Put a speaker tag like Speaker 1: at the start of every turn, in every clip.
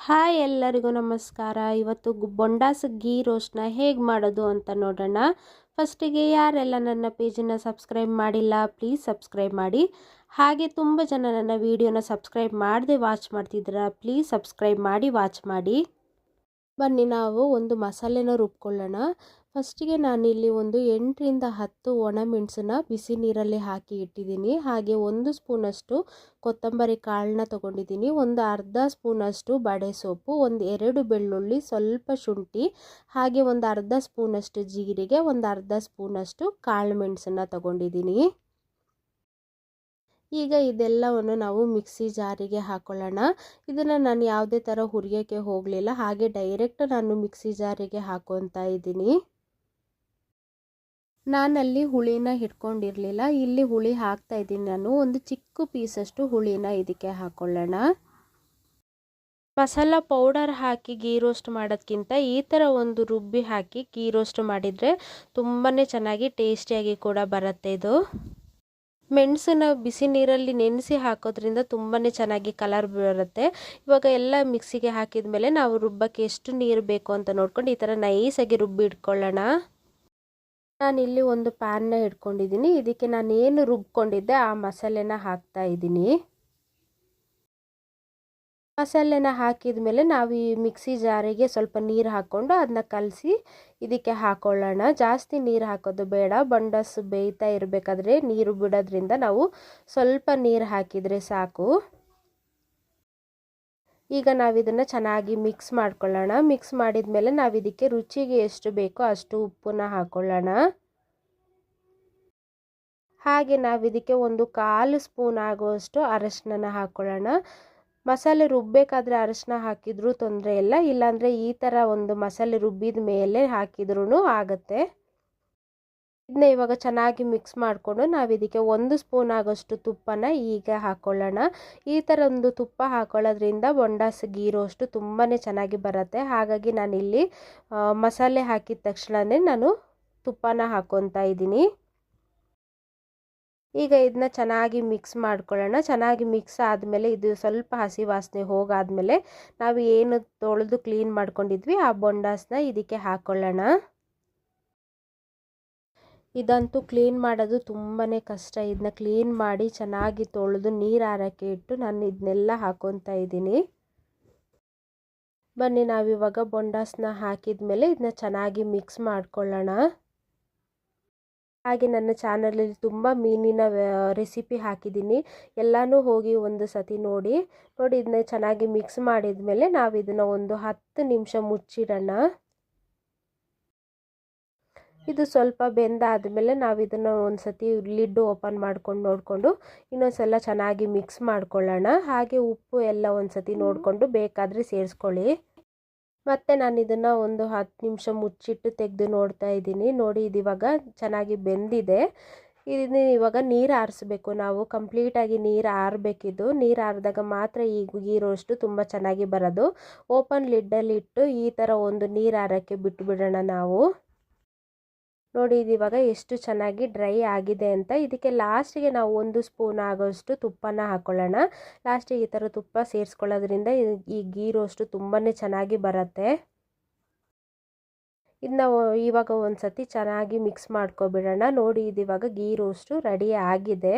Speaker 1: Hi ಎಲ್ಲರಿಗೂ ನಮಸ್ಕಾರ. ಇವತ್ತು ಬೊಂಡಾಸ್ ಗೀ ರೋಸ್ಟ್ನ ಹೇಗೆ ಮಾಡೋದು ಅಂತ ನೋಡೋಣ. ಫಸ್ಟಿಗೆ ಯಾರೆಲ್ಲ ನನ್ನ ಪೇಜನ್ನು ಸಬ್ಸ್ಕ್ರೈಬ್ ಮಾಡಿಲ್ಲ ಪ್ಲೀಸ್ ಸಬ್ಸ್ಕ್ರೈಬ್ ಮಾಡಿ. ಹಾಗೆ ತುಂಬ ಜನ ನನ್ನ ವಿಡಿಯೋನ ಸಬ್ಸ್ಕ್ರೈಬ್ ಮಾಡದೆ ವಾಚ್ ಮಾಡ್ತಿದ್ದೀರಾ, ಪ್ಲೀಸ್ ಸಬ್ಸ್ಕ್ರೈಬ್ ಮಾಡಿ ವಾಚ್ ಮಾಡಿ. ಬನ್ನಿ ನಾವು ಒಂದು ಮಸಾಲೆನ ರುಬ್ಕೊಳ್ಳೋಣ. ಫಸ್ಟಿಗೆ ನಾನಿಲ್ಲಿ ಒಂದು 8 ರಿಂದ 10 ಒಣಮೆಣಸನ್ನ ಬಿಸಿ ನೀರಲ್ಲಿ ಹಾಕಿ ಇಟ್ಟಿದ್ದೀನಿ. ಹಾಗೆ 1 ಸ್ಪೂನಷ್ಟು ಕೊತ್ತಂಬರಿ ಕಾಳನ್ನ ತೊಗೊಂಡಿದ್ದೀನಿ, ಒಂದು ಅರ್ಧ ಸ್ಪೂನಷ್ಟು ಬಡೆ ಸೊಪ್ಪು, ಒಂದು 2 ಬೆಳ್ಳುಳ್ಳಿ, ಸ್ವಲ್ಪ ಶುಂಠಿ, ಹಾಗೆ ಒಂದು ಅರ್ಧ ಸ್ಪೂನಷ್ಟು ಜೀರಿಗೆ, ಒಂದು ಅರ್ಧ ಸ್ಪೂನಷ್ಟು ಕಾಳು ಮೆಣಸನ್ನು ತೊಗೊಂಡಿದ್ದೀನಿ. ಈಗ ಇದೆಲ್ಲವನ್ನು ನಾವು ಮಿಕ್ಸಿ ಜಾರಿಗೆ ಹಾಕೊಳ್ಳೋಣ. ಇದನ್ನು ನಾನು ಯಾವುದೇ ಥರ ಹುರಿಯೋಕ್ಕೆ ಹೋಗಲಿಲ್ಲ, ಹಾಗೆ ಡೈರೆಕ್ಟ್ ನಾನು ಮಿಕ್ಸಿ ಜಾರಿಗೆ ಹಾಕೊತಾ ಇದ್ದೀನಿ. ನಾನಲ್ಲಿ ಹುಳಿನ ಹಿಡ್ಕೊಂಡಿರಲಿಲ್ಲ, ಇಲ್ಲಿ ಹುಳಿ ಹಾಕ್ತಾ ಇದ್ದೀನಿ. ನಾನು ಒಂದು ಚಿಕ್ಕ ಪೀಸಷ್ಟು ಹುಳಿನ ಇದಕ್ಕೆ ಹಾಕೊಳ್ಳೋಣ. ಮಸಾಲ ಪೌಡರ್ ಹಾಕಿ ಗೀ ರೋಸ್ಟ್ ಮಾಡೋದಕ್ಕಿಂತ ಈ ಥರ ಒಂದು ರುಬ್ಬಿ ಹಾಕಿ ಗೀ ರೋಸ್ಟ್ ಮಾಡಿದರೆ ತುಂಬಾ ಚೆನ್ನಾಗಿ ಟೇಸ್ಟಿಯಾಗಿ ಕೂಡ ಬರುತ್ತೆ. ಇದು ಮೆಣಸನ್ನ ಬಿಸಿ ನೀರಲ್ಲಿ ನೆನೆಸಿ ಹಾಕೋದ್ರಿಂದ ತುಂಬಾ ಚೆನ್ನಾಗಿ ಕಲರ್ ಬರುತ್ತೆ. ಇವಾಗ ಎಲ್ಲ ಮಿಕ್ಸಿಗೆ ಹಾಕಿದ ಮೇಲೆ ನಾವು ರುಬ್ಬಕ್ಕೆ ಎಷ್ಟು ನೀರು ಬೇಕು ಅಂತ ನೋಡ್ಕೊಂಡು ಈ ಥರ ನೈಸಾಗಿ ರುಬ್ಬಿ ಇಟ್ಕೊಳ್ಳೋಣ. ನಾನಿಲ್ಲಿ ಒಂದು ಪ್ಯಾನ್ನ ಇಟ್ಕೊಂಡಿದ್ದೀನಿ. ಇದಕ್ಕೆ ನಾನು ಏನು ರುಬ್ಕೊಂಡಿದ್ದೆ ಆ ಮಸಾಲೆನ ಹಾಕ್ತಾ ಇದ್ದೀನಿ. ಮಸಾಲೆನ ಹಾಕಿದ ಮೇಲೆ ನಾವು ಈ ಮಿಕ್ಸಿ ಜಾರಿಗೆ ಸ್ವಲ್ಪ ನೀರು ಹಾಕ್ಕೊಂಡು ಅದನ್ನ ಕಲಸಿ ಇದಕ್ಕೆ ಹಾಕೊಳ್ಳೋಣ. ಜಾಸ್ತಿ ನೀರು ಹಾಕೋದು ಬೇಡ, ಬೊಂಡಾಸ್ ಬೇಯ್ತಾ ಇರಬೇಕಾದ್ರೆ ನೀರು ಬಿಡೋದ್ರಿಂದ ನಾವು ಸ್ವಲ್ಪ ನೀರು ಹಾಕಿದರೆ ಸಾಕು. ಈಗ ನಾವಿದನ್ನು ಚೆನ್ನಾಗಿ ಮಿಕ್ಸ್ ಮಾಡ್ಕೊಳ್ಳೋಣ. ಮಿಕ್ಸ್ ಮಾಡಿದ ಮೇಲೆ ನಾವು ಇದಕ್ಕೆ ರುಚಿಗೆ ಎಷ್ಟು ಬೇಕೋ ಅಷ್ಟು ಉಪ್ಪನ್ನ ಹಾಕೊಳ್ಳೋಣ. ಹಾಗೆ ನಾವಿದಕ್ಕೆ ಒಂದು 1/4 ಸ್ಪೂನ್ ಆಗುವಷ್ಟು ಅರಶಿನ ಹಾಕೊಳ್ಳೋಣ. ಮಸಾಲೆ ರುಬ್ಬಬೇಕಾದ್ರೆ ಅರಶಿನ ಹಾಕಿದ್ರೂ ತೊಂದರೆ ಇಲ್ಲ, ಇಲ್ಲಾಂದರೆ ಈ ಥರ ಒಂದು ಮಸಾಲೆ ರುಬ್ಬಿದ ಮೇಲೆ ಹಾಕಿದ್ರೂ ಆಗುತ್ತೆ. ಇದನ್ನ ಇವಾಗ ಚೆನ್ನಾಗಿ ಮಿಕ್ಸ್ ಮಾಡಿಕೊಂಡು ನಾವು ಇದಕ್ಕೆ 1 ಸ್ಪೂನ್ ಆಗೋಷ್ಟು ತುಪ್ಪನ ಈಗ ಹಾಕೊಳ್ಳೋಣ. ಈ ಥರ ಒಂದು ತುಪ್ಪ ಹಾಕೊಳ್ಳೋದ್ರಿಂದ ಬೊಂಡಾಸ್ ಗೀ ರೋಸ್ಟು ತುಂಬಾ ಚೆನ್ನಾಗಿ ಬರುತ್ತೆ. ಹಾಗಾಗಿ ನಾನಿಲ್ಲಿ ಮಸಾಲೆ ಹಾಕಿದ ತಕ್ಷಣವೇ ನಾನು ತುಪ್ಪನ ಹಾಕ್ಕೊತಾ ಇದ್ದೀನಿ. ಈಗ ಇದನ್ನ ಚೆನ್ನಾಗಿ ಮಿಕ್ಸ್ ಮಾಡ್ಕೊಳ್ಳೋಣ. ಚೆನ್ನಾಗಿ ಮಿಕ್ಸ್ ಆದಮೇಲೆ ಇದು ಸ್ವಲ್ಪ ಹಸಿ ವಾಸನೆ ಹೋಗಾದ್ಮೇಲೆ ನಾವು ಏನು ತೊಳೆದು ಕ್ಲೀನ್ ಮಾಡ್ಕೊಂಡಿದ್ವಿ ಆ ಬೊಂಡಾಸ್ನ ಇದಕ್ಕೆ ಹಾಕೊಳ್ಳೋಣ. ಇದಂತೂ ಕ್ಲೀನ್ ಮಾಡೋದು ತುಂಬಾ ಕಷ್ಟ. ಇದನ್ನ ಕ್ಲೀನ್ ಮಾಡಿ ಚೆನ್ನಾಗಿ ತೊಳೆದು ನೀರು ಆರೋಕ್ಕೆ ಇಟ್ಟು ನಾನು ಇದನ್ನೆಲ್ಲ ಹಾಕ್ಕೊತಾ ಇದ್ದೀನಿ. ಬನ್ನಿ ನಾವಿವಾಗ ಬೊಂಡಾಸ್ನ ಹಾಕಿದ ಮೇಲೆ ಇದನ್ನ ಚೆನ್ನಾಗಿ ಮಿಕ್ಸ್ ಮಾಡ್ಕೊಳ್ಳೋಣ. ಹಾಗೆ ನನ್ನ ಚಾನಲಲ್ಲಿ ತುಂಬ ಮೀನಿನ ರೆಸಿಪಿ ಹಾಕಿದ್ದೀನಿ, ಎಲ್ಲನೂ ಹೋಗಿ ಒಂದು ಸತಿ ನೋಡಿ. ಇದನ್ನ ಚೆನ್ನಾಗಿ ಮಿಕ್ಸ್ ಮಾಡಿದ ಮೇಲೆ ನಾವು ಇದನ್ನು ಒಂದು 10 ನಿಮಿಷ ಮುಚ್ಚಿಡೋಣ. ಇದು ಸ್ವಲ್ಪ ಬೆಂದಾದಮೇಲೆ ನಾವು ಇದನ್ನು ಒಂದು ಸತಿ ಲಿಡ್ ಓಪನ್ ಮಾಡ್ಕೊಂಡು ನೋಡಿಕೊಂಡು ಇನ್ನೊಂದ್ಸಲ ಚೆನ್ನಾಗಿ ಮಿಕ್ಸ್ ಮಾಡ್ಕೊಳ್ಳೋಣ. ಹಾಗೆ ಉಪ್ಪು ಎಲ್ಲ ಒಂದು ಸತಿ ನೋಡಿಕೊಂಡು ಬೇಕಾದರೆ ಸೇರಿಸ್ಕೊಳ್ಳಿ. ಮತ್ತು ನಾನು ಇದನ್ನು ಒಂದು 10 ನಿಮಿಷ ಮುಚ್ಚಿಟ್ಟು ತೆಗೆದು ನೋಡ್ತಾ ಇದ್ದೀನಿ. ನೋಡಿ ಇದು ಇವಾಗ ಚೆನ್ನಾಗಿ ಬೆಂದಿದೆ. ಇದನ್ನ ಇವಾಗ ನೀರು ಆರಿಸ್ಬೇಕು. ನಾವು ಕಂಪ್ಲೀಟಾಗಿ ನೀರು ಆರಬೇಕಿದ್ದು. ನೀರು ಆರಿದಾಗ ಮಾತ್ರ ಈ ಗೀ ರೋಸ್ಟು ತುಂಬ ಚೆನ್ನಾಗಿ ಬರೋದು. ಓಪನ್ ಲಿಡ್ಡಲ್ಲಿ ಇಟ್ಟು ಈ ಥರ ಒಂದು ನೀರು ಆರೋಕ್ಕೆ ಬಿಟ್ಟುಬಿಡೋಣ ನಾವು. ನೋಡಿ ಇದು ಇವಾಗ ಎಷ್ಟು ಚೆನ್ನಾಗಿ ಡ್ರೈ ಆಗಿದೆ ಅಂತ. ಇದಕ್ಕೆ ಲಾಸ್ಟಿಗೆ ನಾವು 1 ಸ್ಪೂನ್ ಆಗೋಷ್ಟು ತುಪ್ಪನ ಹಾಕ್ಕೊಳ್ಳೋಣ. ಲಾಸ್ಟಿಗೆ ಈ ಥರ ತುಪ್ಪ ಸೇರಿಸ್ಕೊಳ್ಳೋದ್ರಿಂದ ಈ ಗೀ ರೋಸ್ಟು ತುಂಬಾ ಚೆನ್ನಾಗಿ ಬರುತ್ತೆ. ಇದನ್ನ ಇವಾಗ ಒಂದು ಸತಿ ಚೆನ್ನಾಗಿ ಮಿಕ್ಸ್ ಮಾಡ್ಕೊಬಿಡೋಣ. ನೋಡಿ ಇದು ಇವಾಗ ಗೀ ರೋಸ್ಟು ರೆಡಿ ಆಗಿದೆ.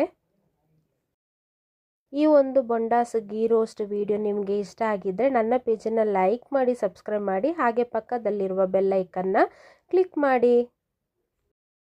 Speaker 1: ಈ ಒಂದು ಬೊಂಡಾಸ್ ಗೀ ರೋಸ್ಟ್ ವಿಡಿಯೋ ನಿಮಗೆ ಇಷ್ಟ ಆಗಿದ್ದರೆ ನನ್ನ ಪೇಜನ್ನು ಲೈಕ್ ಮಾಡಿ, ಸಬ್ಸ್ಕ್ರೈಬ್ ಮಾಡಿ, ಹಾಗೆ ಪಕ್ಕದಲ್ಲಿರುವ ಬೆಲ್ ಐಕನ್ನ ಕ್ಲಿಕ್ ಮಾಡಿ.